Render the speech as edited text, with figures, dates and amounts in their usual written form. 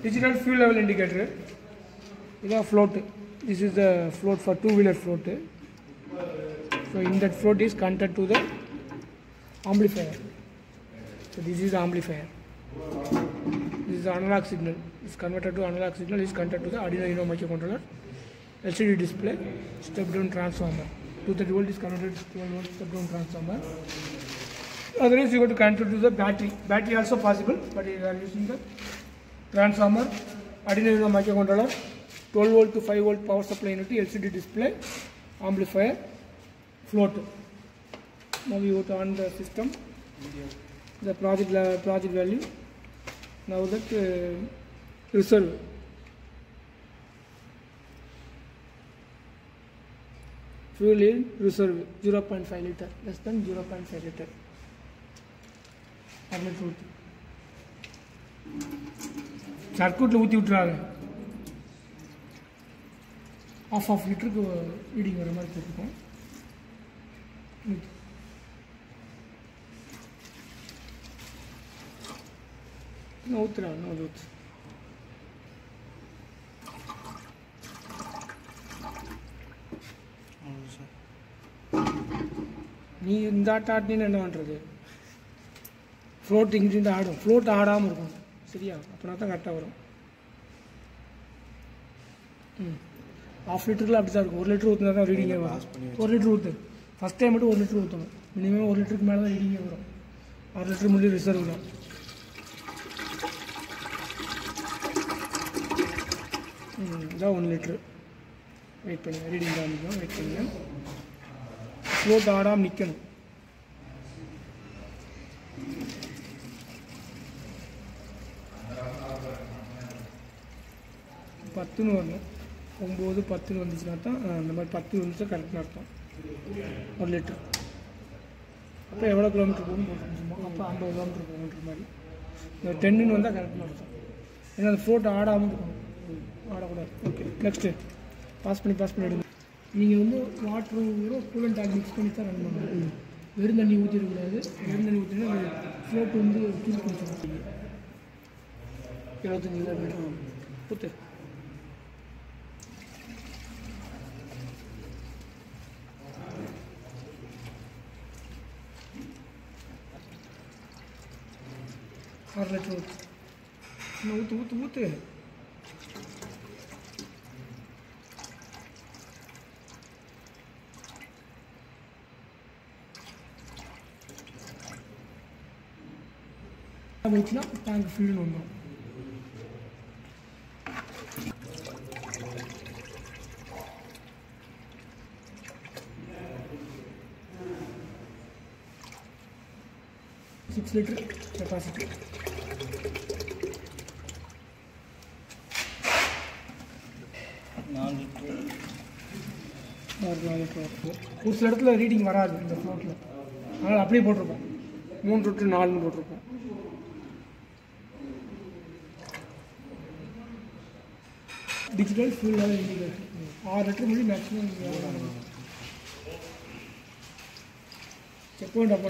digital fuel level indicator. This is a float. This is the float for two-wheeler float. So in that float is connected to the amplifier. So this is the amplifier. This is the analog signal. It's converted to analog signal. Is connected to the Arduino Uno microcontroller. LCD display. Step-down transformer. 230 volt is converted to 12 volt step-down transformer. Otherwise, you got to connect it to the battery. Battery also possible, but you are using the transformer, Arduino Uno microcontroller, 12 volt to 5 volt power supply unit, LCD display, amplifier, float. Now we go to on the system, the project value. Now that reserve. Fuel in reserve 0.5 liter, less than 0.5 liter. சர்க்யூட்டில் ஊற்றி விட்டுறாங்க. Of லிட்டருக்கு reading வர மாதிரி போட்டுருக்கோம். இன்னும் ஊற்றுறாங்க, இன்னும் ஊற்று. நீ இந்த ஆட்டினு என்ன பண்ணுறது? ஃப்ளோட் இங்கிட்டு ஆடும். ஃப்ளோட் ஆடாமல் இருக்கும். சரியா? அப்படின்னா தான் கரெக்டாக வரும். ஆஃப் லிட்டரில் அப்படி தான் இருக்கும். 1 லிட்டர் ஊற்றினா தான் ரீடிங்கே வரும். 1 லிட்டர் ஊற்று. ஃபஸ்ட் டைம் மட்டும் 1 லிட்டர் ஊற்றணும். மினிமம் 1 லிட்டருக்கு மேலே தான் ரீடிங்கே வரும். 6 லிட்டர் முடியும் ரிசர்வ் தான். இதான் 1 லிட்டரு. வெயிட் பண்ணுங்கள். ரீடிங் காமிக்கும். வெயிட் பண்ணுங்கள். ஃப்ளோட் ஆடாமல் நிற்கணும். பத்துன்னு வரணும். 9, 10 வந்துச்சுன்னா தான் அந்த மாதிரி 10 வந்துச்சா கரெக்டாக அர்த்தம். 1 லிட்டர். அப்போ எவ்வளோ கிலோமீட்டர் போகணும் போட்டுருந்தோமோ அப்போ 50 கிலோமீட்டர் போகணுன்ற மாதிரி. இந்த 10ன்னு வந்தால் கரெக்டாக அர்த்தம். ஏன்னா அந்த ஃப்ளோட் ஆடாமல் இருக்கணும். ஆடக்கூடாது. ஓகே, நெக்ஸ்ட்டு பாஸ் பண்ணி எடுங்க. நீங்கள் வந்து வாட்டரும் கூலண்ட் டேங்க் மிக்ஸ் பண்ணி தான் ரன் பண்ணணும். வெறும் தண்ணி ஊற்றிடக்கூடாது. வெறும் தண்ணி ஊற்றினா அது ஃப்ளோட் வந்து தூக்கி கொடுத்துருவோம். 75 கிலோமீட்டர் ஊற்று. ஒரு லிட்டர் ஊற்று. இன்னும் ஊற்று. ஊற்றினா டேங்க் ஃபுல்லுன்னு வந்துடும். Six litre capacity. ஒரு சில இடத்துல ரீடிங் வராது இந்த ஃப்ளோட்டில். அதனால் அப்படியே போட்டிருப்போம். 3 லிட்டர் 4ன்னு போட்டிருப்போம். Digital fuel level indicator 6 litre முடியும் மேக்ஸிமம். செக் பாயிண்ட் அப்போ